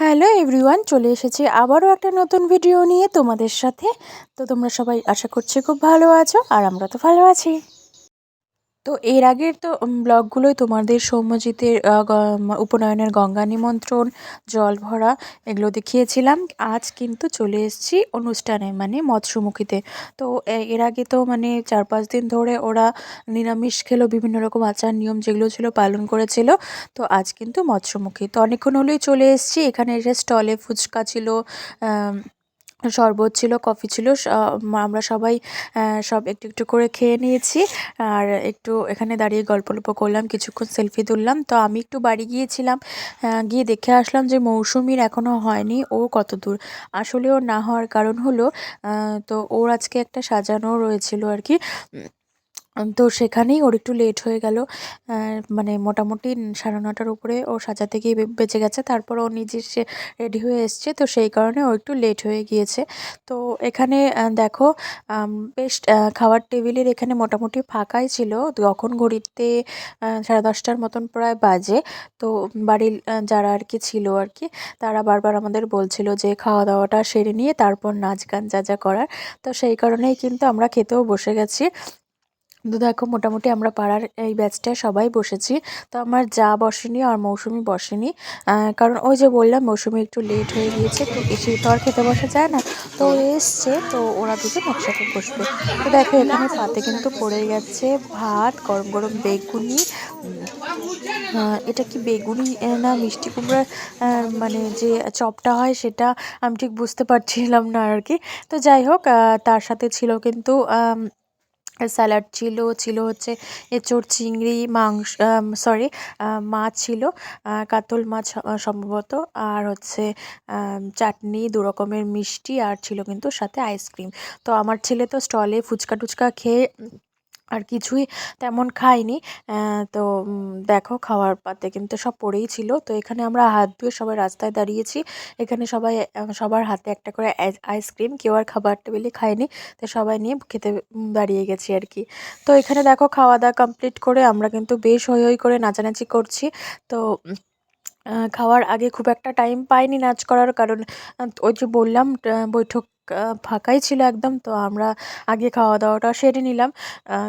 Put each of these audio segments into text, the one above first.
Hello everyone, চলে এসেছি আবারও একটা নতুন ভিডিও নিয়ে তোমাদের সাথে। তো তোমরা সবাই আশা করছি খুব ভালো আছো, আর আমরা তো ভালো আছি। তো এর আগের তো ব্লগগুলোই তোমাদের সৌম্যজিতের উপনয়নের গঙ্গা নিমন্ত্রণ, জল ভরা এগুলো দেখিয়েছিলাম। আজ কিন্তু চলে এসেছি অনুষ্ঠানে, মানে মৎস্যমুখীতে। তো এর আগে তো মানে 4-5 দিন ধরে ওরা নিরামিষ খেলো, বিভিন্ন রকম আচার নিয়ম যেগুলো ছিল পালন করেছিল। তো আজ কিন্তু মৎস্যমুখী, তো অনেকক্ষণ হলেই চলে এসেছি। এখানে এসে স্টলে ফুচকা ছিল, শরবত ছিল, কফি ছিল। আমরা সবাই সব একটু একটু করে খেয়ে নিয়েছি। আর একটু এখানে দাঁড়িয়ে গল্প করলাম, কিছুক্ষণ সেলফি তুললাম। তো আমি একটু বাড়ি গিয়েছিলাম, গিয়ে দেখে আসলাম যে মৌসুমীর এখনও হয়নি, ও কত দূর। আসলে ওর না হওয়ার কারণ হলো, তো ওর আজকে একটা সাজানো রয়েছিল আর কি। তো সেখানেই ওর একটু লেট হয়ে গেল। মানে মোটামুটি 9:30টার উপরে ও সাজাতে গিয়ে বেঁচে গেছে। তারপর ও নিজে সে রেডি হয়ে এসছে, তো সেই কারণে ও একটু লেট হয়ে গিয়েছে। তো এখানে দেখো, বেশ খাওয়ার টেবিলের এখানে মোটামুটি ফাঁকাই ছিল। তখন ঘড়িতে 10:30টার মতন প্রায় বাজে। তো বাড়ির যারা আর কি ছিল আর কি, তারা বারবার আমাদের বলছিল যে খাওয়া দাওয়াটা সেরে নিয়ে তারপর নাচ গান যা যা করার। তো সেই কারণেই কিন্তু আমরা খেতেও বসে গেছি। তো দেখো, মোটামুটি আমরা পাড়ার এই ব্যাচটায় সবাই বসেছি। তো আমার যা বসেনি আর মৌসুমি বসেনি, কারণ ওই যে বললাম মৌসুমি একটু লেট হয়ে গিয়েছে, তো এসে তো আর খেতে বসা যায় না। তো ও এসছে, তো ওরা দুজন একসাথে বসবে। তো দেখো, এখানে পাতে কিন্তু পড়ে গেছে ভাত, গরম গরম বেগুনি। এটা কি বেগুনি না মিষ্টি কুমড়ার মানে যে চপটা হয় সেটা, আমি ঠিক বুঝতে পারছিলাম না আর কি। তো যাই হোক, তার সাথে ছিল কিন্তু স্যালাড ছিল, ছিল হচ্ছে এঁচোড়, চিংড়ি, মাংস, সরি, মাছ ছিল, কাতল মাছ সম্ভবত, আর হচ্ছে চাটনি, 2 রকমের মিষ্টি, আর ছিল কিন্তু সাথে আইসক্রিম। তো আমার ছেলে তো স্টলে ফুচকা টুচকা খেয়ে আর কিছুই তেমন খাইনি। তো দেখো, খাওয়ার পাতে কিন্তু সব পড়েই ছিল। তো এখানে আমরা হাত ধুয়ে সবাই রাস্তায় দাঁড়িয়েছি। এখানে সবাই সবার হাতে একটা করে আইসক্রিম, কেউ আর খাবার টেবিলে খায়নি। তো সবাই নিয়ে খেতে দাঁড়িয়ে গেছি আর কি। তো এখানে দেখো, খাওয়া দাওয়া কমপ্লিট করে আমরা কিন্তু বেশ হৈ হৈ করে নাচানাচি করছি। তো খাওয়ার আগে খুব একটা টাইম পাইনি নাচ করার, কারণ ওই যে বললাম বৈঠক ফাঁকাই ছিল একদম। তো আমরা আগে খাওয়া দাওয়াটা সেরে নিলাম।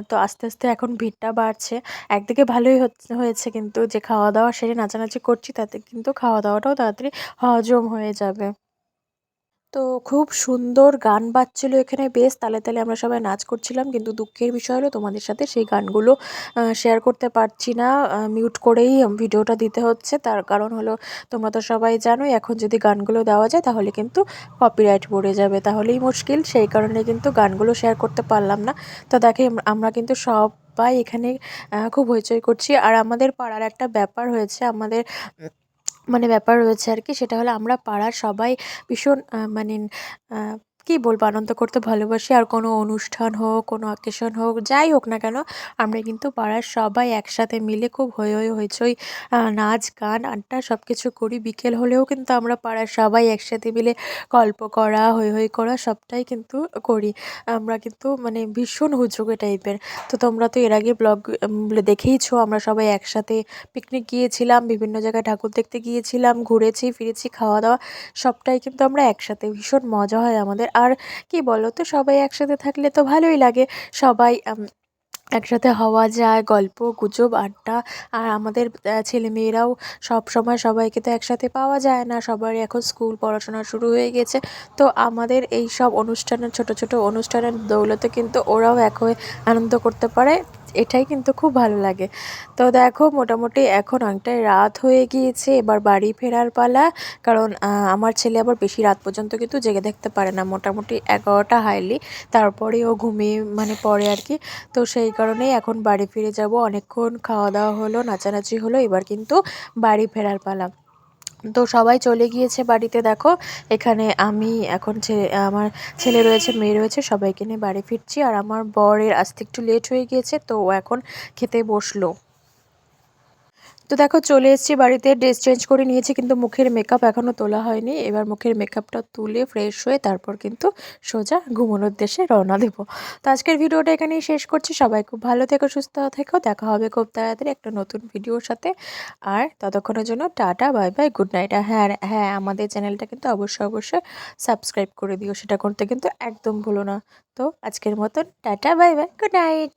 তো আস্তে আস্তে এখন ভিড়টা বাড়ছে। একদিকে ভালোই হয়েছে কিন্তু, যে খাওয়া দাওয়া সেরে নাচানাচি করছি, তাতে কিন্তু খাওয়া দাওয়াটাও তাড়াতাড়ি হজম হয়ে যাবে। তো খুব সুন্দর গান বাজছিল এখানে, বেশ তালে তালে আমরা সবাই নাচ করছিলাম। কিন্তু দুঃখের বিষয় হলো, তোমাদের সাথে সেই গানগুলো শেয়ার করতে পারছি না। মিউট করেই ভিডিওটা দিতে হচ্ছে। তার কারণ হলো, তোমরা তো সবাই জানোই, এখন যদি গানগুলো দেওয়া যায় তাহলে কিন্তু কপিরাইট পড়ে যাবে, তাহলেই মুশকিল। সেই কারণে কিন্তু গানগুলো শেয়ার করতে পারলাম না। তো দেখে, আমরা কিন্তু সবাই এখানে খুব হইচই করছি। আর আমাদের পাড়ার একটা ব্যাপার হয়েছে, আমাদের মানে ব্যাপার রয়েছে আর কি। সেটা হলো, আমরা পাড়ার সবাই ভীষণ মানে কি বলবো, আনন্দ করতে ভালোবাসি। আর কোনো অনুষ্ঠান হোক, কোনো অকেশন হোক, যাই হোক না কেন, আমরা কিন্তু পাড়ার সবাই একসাথে মিলে খুব হৈ হৈ হইচই, নাচ গান আড্ডা সব কিছু করি। বিকেল হলেও কিন্তু আমরা পাড়ার সবাই একসাথে মিলে গল্প করা, হৈ হৈ করা সবটাই কিন্তু করি। আমরা কিন্তু মানে ভীষণ হুজুগে টাইপের। তো তোমরা তো এর আগে ব্লগ দেখেইছো, আমরা সবাই একসাথে পিকনিক গিয়েছিলাম, বিভিন্ন জায়গায় ঠাকুর দেখতে গিয়েছিলাম, ঘুরেছি ফিরেছি, খাওয়া দাওয়া সবটাই কিন্তু আমরা একসাথে, ভীষণ মজা হয় আমাদের। আর কি বলো তো, সবাই একসাথে থাকলে তো ভালোই লাগে। সবাই একসাথে হওয়া যায়, গল্প গুজব আড্ডা। আর আমাদের ছেলেমেয়েরাও সব সময় সবাইকে তো একসাথে পাওয়া যায় না, সবারই এখন স্কুল পড়াশোনা শুরু হয়ে গেছে। তো আমাদের এই সব অনুষ্ঠানের, ছোট ছোট অনুষ্ঠানের দৌলতে কিন্তু ওরাও এক হয়ে আনন্দ করতে পারে। এটাই কিন্তু খুব ভালো লাগে। তো দেখো, মোটামুটি এখন অনেকটাই রাত হয়ে গিয়েছে, এবার বাড়ি ফেরার পালা। কারণ আমার ছেলে আবার বেশি রাত পর্যন্ত কিন্তু জেগে থাকতে পারে না, মোটামুটি 11টা হাইলি, তারপরে ও ঘুমিয়ে মানে পড়ে আর কি। তো সেই কারণেই এখন বাড়ি ফিরে যাব। অনেকক্ষণ খাওয়া দাওয়া হলো, নাচানাচি হলো, এবার কিন্তু বাড়ি ফেরার পালা। তো সবাই চলে গিয়েছে বাড়িতে। দেখো, এখানে আমি এখন আমার ছেলে রয়েছে, মেয়ে রয়েছে, সবাইকে নিয়ে বাড়ি ফিরছি। আর আমার বরের আসতে একটু লেট হয়ে গিয়েছে, তো ও এখন খেতে বসলো। তো দেখো চলে এসেছি বাড়িতে, ড্রেস চেঞ্জ করে নিয়েছি, কিন্তু মুখের মেকআপ এখনও তোলা হয়নি। এবার মুখের মেকআপটা তুলে ফ্রেশ হয়ে তারপর কিন্তু সোজা ঘুমানোর দেশে রওনা দেবো। তো আজকের ভিডিওটা এখানেই শেষ করছি। সবাই খুব ভালো থেকো, সুস্থ থেকো। দেখা হবে খুব তাড়াতাড়ি একটা নতুন ভিডিওর সাথে। আর ততক্ষণের জন্য ta ta, bye bye, good night. আর হ্যাঁ হ্যাঁ, আমাদের চ্যানেলটা কিন্তু অবশ্যই অবশ্যই সাবস্ক্রাইব করে দিও, সেটা করতে কিন্তু একদম ভুলো না। তো আজকের মতন tata, bye bye, good night.